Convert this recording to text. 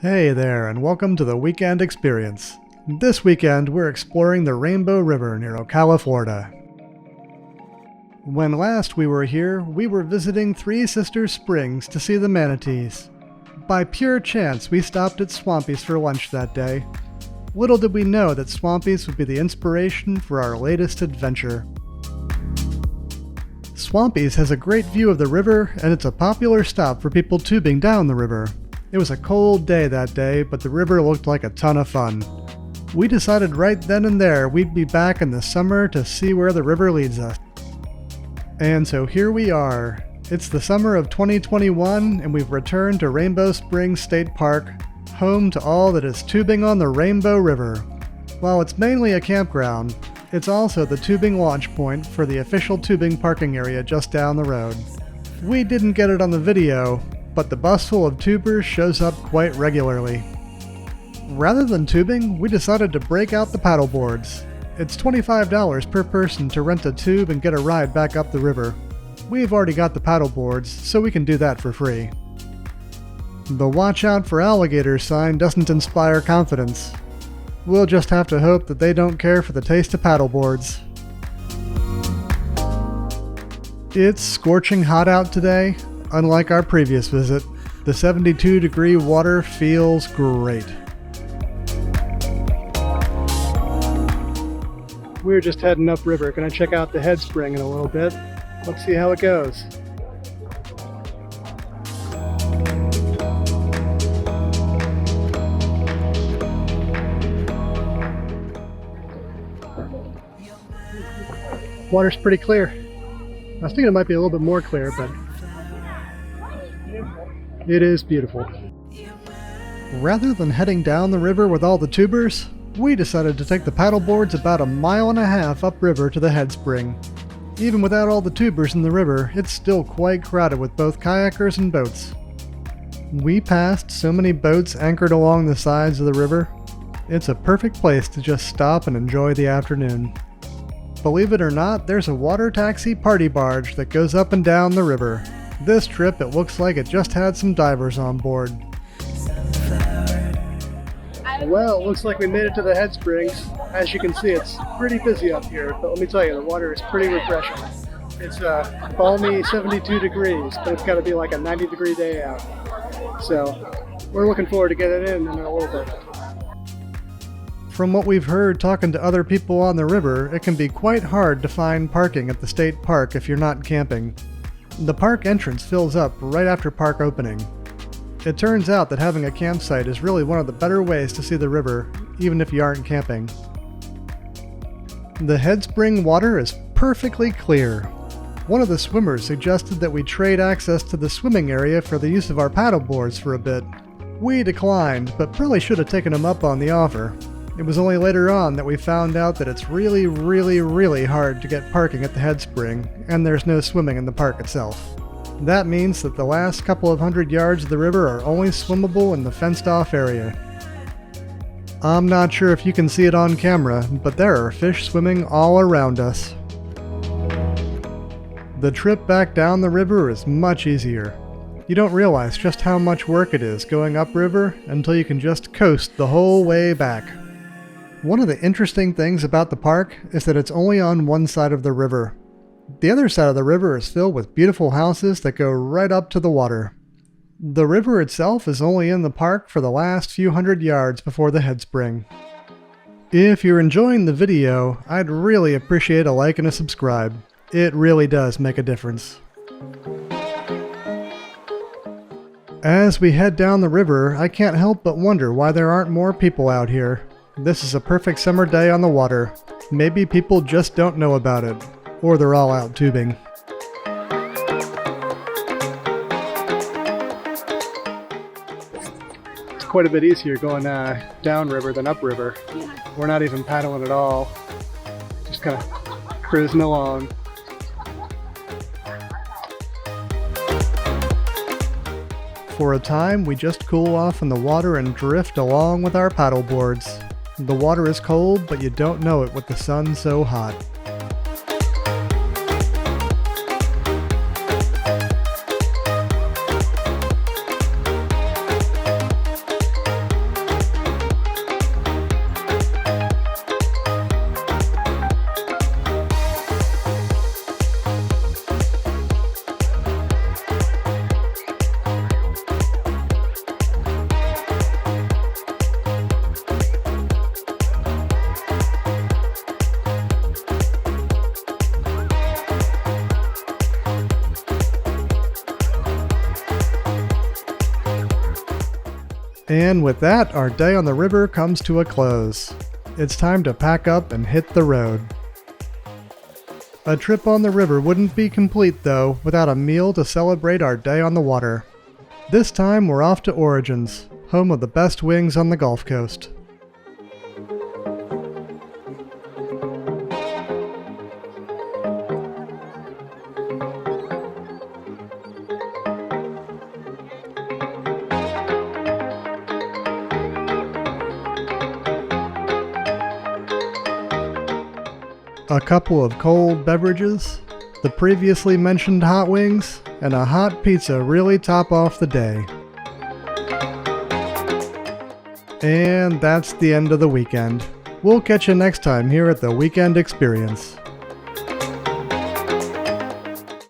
Hey there, and welcome to the Weekend Experience. This weekend, we're exploring the Rainbow River near Ocala, Florida. When last we were here, we were visiting Three Sisters Springs to see the manatees. By pure chance, we stopped at Swampy's for lunch that day. Little did we know that Swampy's would be the inspiration for our latest adventure. Swampy's has a great view of the river, and it's a popular stop for people tubing down the river. It was a cold day that day, but the river looked like a ton of fun. We decided right then and there we'd be back in the summer to see where the river leads us. And so here we are. It's the summer of 2021, and we've returned to Rainbow Springs State Park, home to all that is tubing on the Rainbow River. While it's mainly a campground, it's also the tubing launch point for the official tubing parking area just down the road. We didn't get it on the video, but the bus full of tubers shows up quite regularly. Rather than tubing, we decided to break out the paddleboards. It's $25 per person to rent a tube and get a ride back up the river. We've already got the paddleboards, so we can do that for free. The "Watch out for alligators" sign doesn't inspire confidence. We'll just have to hope that they don't care for the taste of paddleboards. It's scorching hot out today. Unlike our previous visit, the 72-degree water feels great. We're just heading upriver, gonna check out the Headspring in a little bit. Let's see how it goes. Water's pretty clear. I was thinking it might be a little bit more clear, but it is beautiful. Rather than heading down the river with all the tubers, we decided to take the paddleboards about 1.5 miles upriver to the Headspring. Even without all the tubers in the river, it's still quite crowded with both kayakers and boats. We passed so many boats anchored along the sides of the river. It's a perfect place to just stop and enjoy the afternoon. Believe it or not, there's a water taxi party barge that goes up and down the river. This trip, it looks like it just had some divers on board. Well, it looks like we made it to the Headsprings. As you can see, it's pretty busy up here, but let me tell you, the water is pretty refreshing. It's a balmy 72 degrees, but it's got to be like a 90-degree day out. So, we're looking forward to getting in a little bit. From what we've heard talking to other people on the river, it can be quite hard to find parking at the state park if you're not camping. The park entrance fills up right after park opening. It turns out that having a campsite is really one of the better ways to see the river, even if you aren't camping. The Headspring water is perfectly clear. One of the swimmers suggested that we trade access to the swimming area for the use of our paddleboards for a bit. We declined, but probably should have taken him up on the offer. It was only later on that we found out that it's really hard to get parking at the Headspring, and there's no swimming in the park itself. That means that the last couple of 100 yards of the river are only swimmable in the fenced-off area. I'm not sure if you can see it on camera, but there are fish swimming all around us. The trip back down the river is much easier. You don't realize just how much work it is going upriver until you can just coast the whole way back. One of the interesting things about the park is that it's only on one side of the river. The other side of the river is filled with beautiful houses that go right up to the water. The river itself is only in the park for the last few 100 yards before the Headspring. If you're enjoying the video, I'd really appreciate a like and a subscribe. It really does make a difference. As we head down the river, I can't help but wonder why there aren't more people out here. This is a perfect summer day on the water. Maybe people just don't know about it, or they're all out tubing. It's quite a bit easier going downriver than upriver. We're not even paddling at all, just kind of cruising along. For a time, we just cool off in the water and drift along with our paddleboards. The water is cold, but you don't know it with the sun so hot. And with that, our day on the river comes to a close. It's time to pack up and hit the road. A trip on the river wouldn't be complete, though, without a meal to celebrate our day on the water. This time we're off to Origins, home of the best wings on the Gulf Coast. A couple of cold beverages, the previously mentioned hot wings, and a hot pizza really top off the day. And that's the end of the weekend. We'll catch you next time here at the Weekend Experience.